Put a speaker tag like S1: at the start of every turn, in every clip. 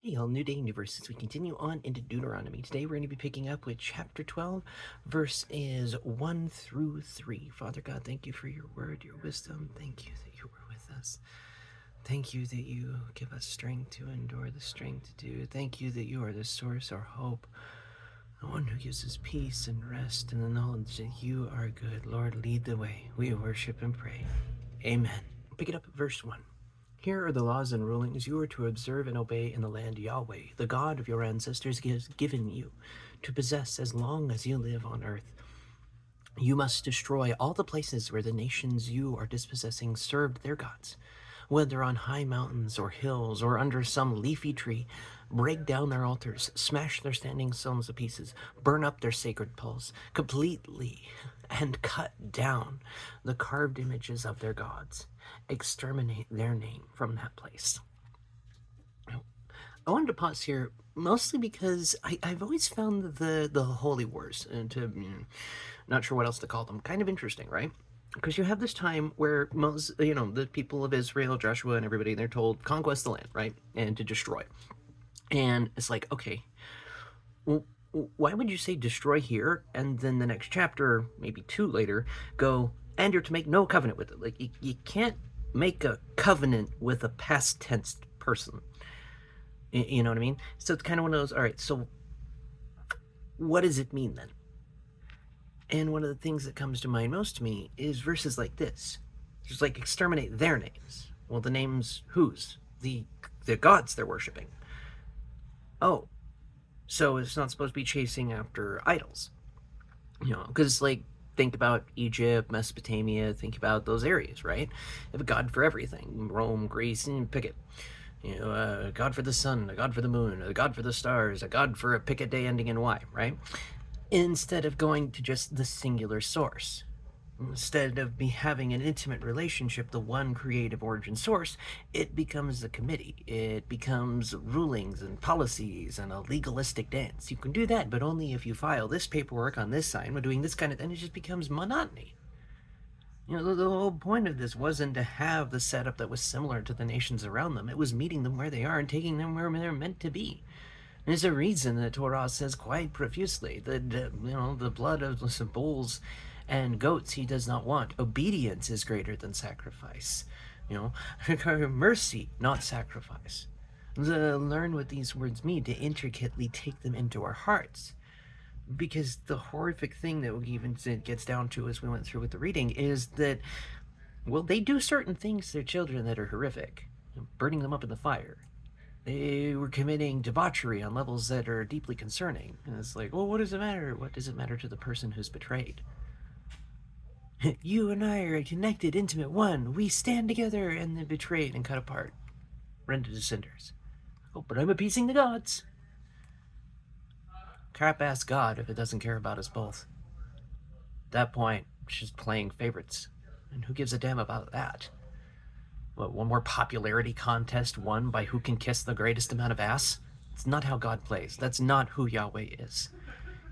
S1: Hey, all, new day, new verses. We continue on into Deuteronomy. Today we're going to be picking up with chapter 12, verses 1 through 3. Father God, thank you for your word, your wisdom. Thank you that you were with us. Thank you that you give us strength to endure, the strength to do. Thank you that you are the source, our hope, the one who gives us peace and rest and the knowledge that you are good. Lord, lead the way. We worship and pray. Amen. Pick it up at verse 1. Here are the laws and rulings you are to observe and obey in the land Yahweh, the God of your ancestors, has given you to possess as long as you live on earth. You must destroy all the places where the nations you are dispossessing served their gods, whether on high mountains or hills or under some leafy tree. Break down their altars, smash their standing stones to pieces, burn up their sacred poles completely, and cut down the carved images of their gods. Exterminate their name from that place. I wanted to pause here mostly because I've always found the holy wars, not sure what else to call them, kind of interesting, right? Because you have this time where most, the people of Israel, Joshua and everybody, they're told conquest the land, right, and to destroy. And it's like, okay, well, why would you say destroy here, and then the next chapter, maybe 2 later, go, and you're to make no covenant with it? Like, you can't make a covenant with a past tense person. You know what I mean? So it's kind of one of those, all right, so what does it mean then? And one of the things that comes to mind most to me is verses like this. Just like exterminate their names. Well, the names whose? The gods they're worshiping. Oh, so it's not supposed to be chasing after idols. Because, like, think about Egypt, Mesopotamia, think about those areas, right? They have a god for everything. Rome, Greece, and pick it. A god for the sun, a god for the moon, a god for the stars, a god for a pick a day ending in Y, right? Instead of going to just the singular source. Instead of me having an intimate relationship, the one creative origin source, it becomes a committee. It becomes rulings and policies and a legalistic dance. You can do that, but only if you file this paperwork on this sign, we're doing this kind of thing. It just becomes monotony. The whole point of this wasn't to have the setup that was similar to the nations around them. It was meeting them where they are and taking them where they're meant to be. There's a reason the Torah says quite profusely that, the blood of the bulls and goats he does not want. Obedience is greater than sacrifice. Mercy, not sacrifice. Learn what these words mean, to intricately take them into our hearts. Because the horrific thing that even gets down to as we went through with the reading is that, well, they do certain things to their children that are horrific. Burning them up in the fire. They were committing debauchery on levels that are deeply concerning. And it's like, well, what does it matter? What does it matter to the person who's betrayed? You and I are a connected, intimate one. We stand together, and then betrayed and cut apart. Rendered to cinders. Oh, but I'm appeasing the gods. Crap-ass God if it doesn't care about us both. At that point, it's just playing favorites. And who gives a damn about that? What, one more popularity contest won by who can kiss the greatest amount of ass? It's not how God plays. That's not who Yahweh is.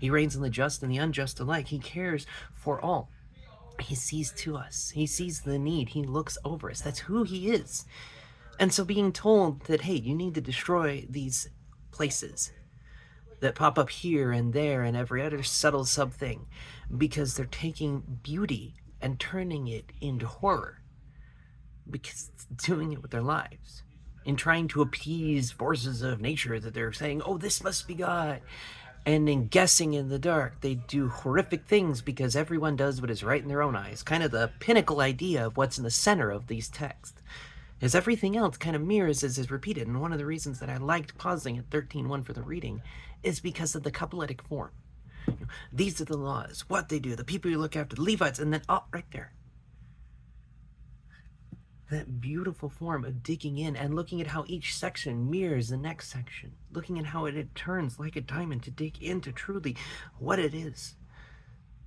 S1: He reigns in the just and the unjust alike. He cares for all. He sees to us. He sees the need. He looks over us. That's who he is. And so being told that, hey, you need to destroy these places that pop up here and there and every other subtle sub thing because they're taking beauty and turning it into horror, because it's doing it with their lives, in trying to appease forces of nature that they're saying, oh, this must be God. And in guessing in the dark, they do horrific things because everyone does what is right in their own eyes. Kind of the pinnacle idea of what's in the center of these texts. As everything else kind of mirrors as is repeated. And one of the reasons that I liked pausing at 13:1 for the reading is because of the couplets form. These are the laws, what they do, the people you look after, the Levites, and then, right there. That beautiful form of digging in and looking at how each section mirrors the next section, looking at how it turns like a diamond to dig into truly what it is,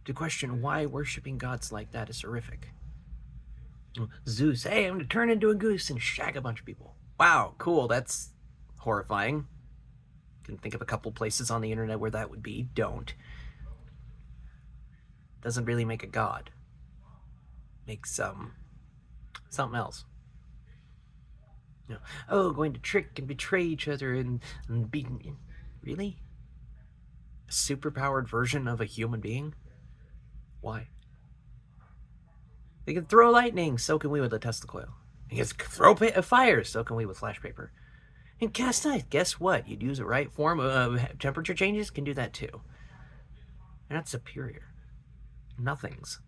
S1: to question why worshiping gods like that is horrific. Zeus, hey, I'm going to turn into a goose and shag a bunch of people. Wow, cool, that's horrifying. Can think of a couple places on the internet where that would be. Don't. Doesn't really make a god. Makes something else. You know, oh, going to trick and betray each other and be. Really? A superpowered version of a human being? Why? They can throw lightning, so can we with a Tesla coil. They can throw fire, so can we with flash paper. And cast ice, guess what? You'd use the right form of temperature changes, can do that too. They're not superior. Nothings.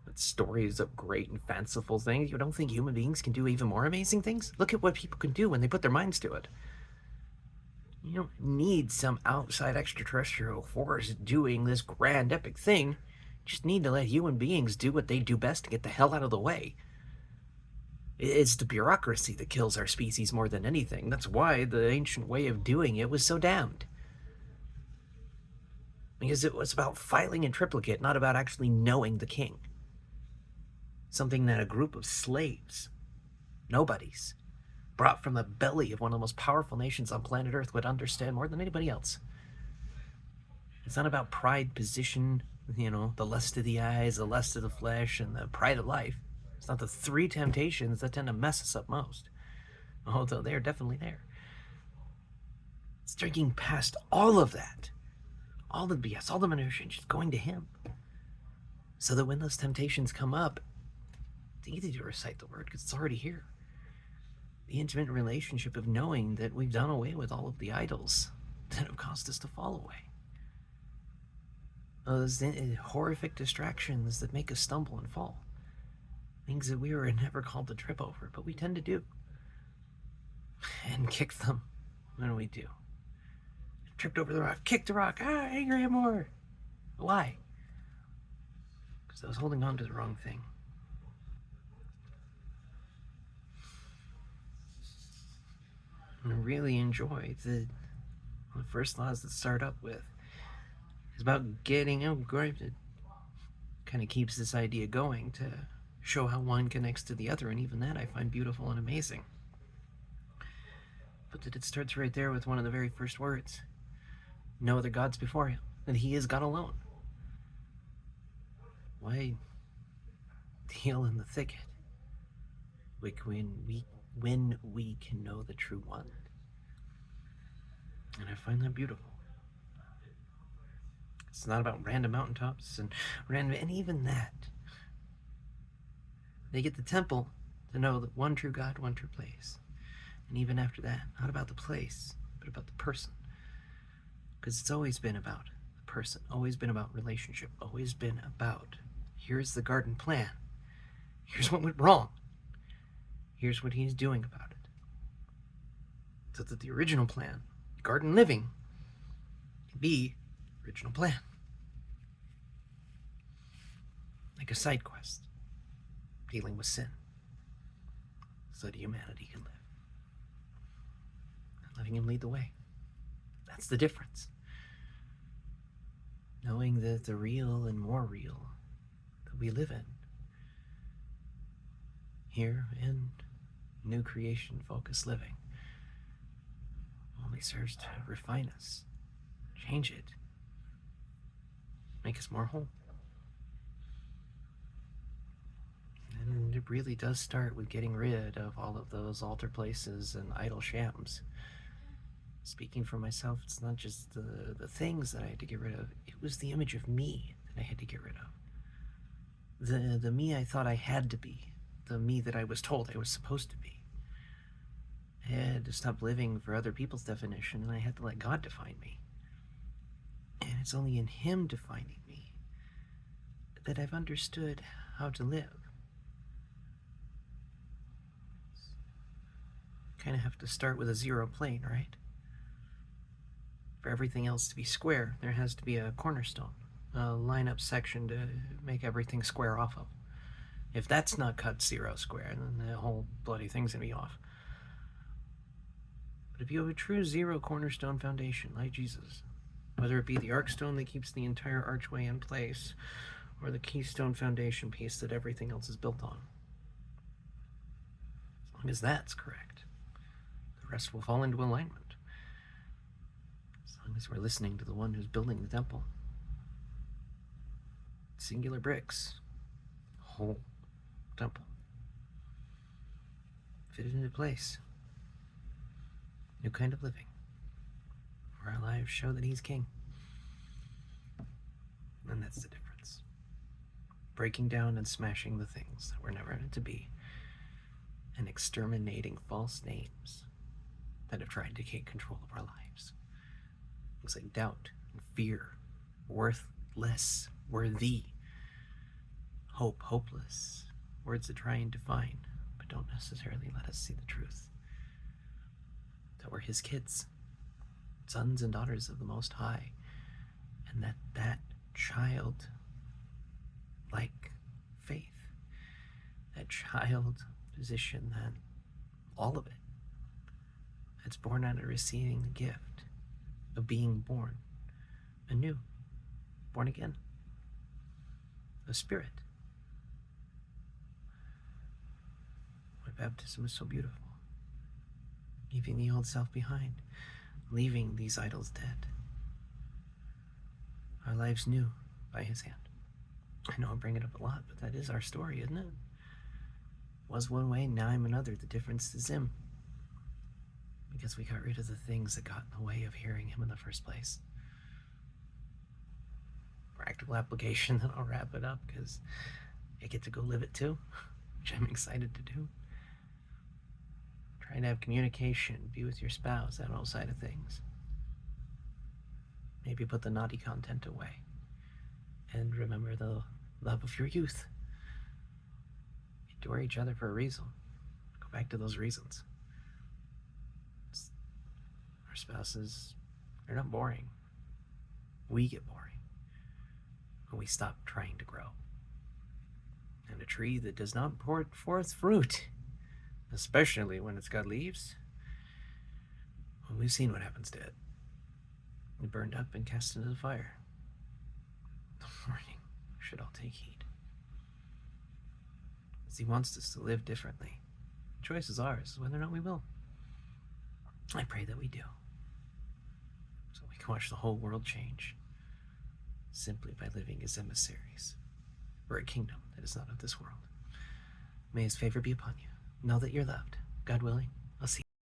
S1: But stories of great and fanciful things. You don't think human beings can do even more amazing things? Look at what people can do when they put their minds to it. You don't need some outside extraterrestrial force doing this grand epic thing. You just need to let human beings do what they do best to get the hell out of the way. It's the bureaucracy that kills our species more than anything. That's why the ancient way of doing it was so damned. Because it was about filing in triplicate, not about actually knowing the king. Something that a group of slaves, nobodies, brought from the belly of one of the most powerful nations on planet Earth would understand more than anybody else. It's not about pride, position, the lust of the eyes, the lust of the flesh, and the pride of life. It's not the three temptations that tend to mess us up most, although they're definitely there. It's drinking past all of that, all the BS, all the minutiae, just going to him. So that when those temptations come up, it's easy to recite the word because it's already here. The intimate relationship of knowing that we've done away with all of the idols that have caused us to fall away. Those horrific distractions that make us stumble and fall. Things that we were never called to trip over, but we tend to do. And kick them when we do. Tripped over the rock, kicked the rock, angry at more. Why? Because I was holding on to the wrong thing. And I really enjoy the first laws that start up with. It's about getting out, granted. Kind of keeps this idea going to show how one connects to the other, and even that I find beautiful and amazing. But that it starts right there with one of the very first words. No other gods before him, and he is God alone. Why deal in the thicket when we can know the true one? And I find that beautiful. It's not about random mountaintops and even that. They get the temple to know that one true God, one true place. And even after that, not about the place, but about the person. Because it's always been about the person, always been about relationship, always been about, here's the garden plan. Here's what went wrong. Here's what he's doing about it. So that the original plan, garden living, can be original plan. Like a side quest, dealing with sin, so that humanity can live. And letting him lead the way. That's the difference. Knowing that the real and more real that we live in, here in new creation focused living, only serves to refine us, change it, make us more whole. And it really does start with getting rid of all of those altar places and idol shams. Speaking for myself, it's not just the things that I had to get rid of, it was the image of me that I had to get rid of. The me I thought I had to be, the me that I was told I was supposed to be. I had to stop living for other people's definition, and I had to let God define me. And it's only in him defining me that I've understood how to live. Kind of have to start with a zero plane, right? For everything else to be square, there has to be a cornerstone, a line-up section to make everything square off of. If that's not cut zero square, then the whole bloody thing's gonna be off. But if you have a true zero cornerstone foundation, like Jesus, whether it be the archstone that keeps the entire archway in place, or the keystone foundation piece that everything else is built on, as long as that's correct, the rest will fall into alignment. As long as we're listening to the one who's building the temple. Singular bricks, whole temple. fit it into place. New kind of living, where our lives show that He's King. And that's the difference. Breaking down and smashing the things that were never meant to be, and exterminating false names that have tried to take control of our lives. Things like doubt and fear, worthless, worthy, hope, hopeless, words that try and define, but don't necessarily let us see the truth. That we're His kids, sons and daughters of the Most High, and that child like faith, that child position, that all of it, it's born out of receiving the gift of being born anew, born again, a spirit. Why baptism is so beautiful. Leaving the old self behind, leaving these idols dead. Our lives new by His hand. I know I bring it up a lot, but that is our story, isn't it? Was one way, now I'm another. The difference is Him. Because we got rid of the things that got in the way of hearing Him in the first place. Practical application, then I'll wrap it up because I get to go live it too, which I'm excited to do. Trying to have communication, be with your spouse, that whole side of things. Maybe put the naughty content away. And remember the love of your youth. Adore each other for a reason. Go back to those reasons. Our spouses, they're not boring. We get boring when we stop trying to grow. And a tree that does not pour forth fruit, especially when it's got leaves, well, we've seen what happens to it. It burned up and cast into the fire. The warning, we should all take heed. As He wants us to live differently. The choice is ours, whether or not we will. I pray that we do. So we can watch the whole world change simply by living as emissaries for a kingdom that is not of this world. May His favor be upon you. Know that you're loved. God willing,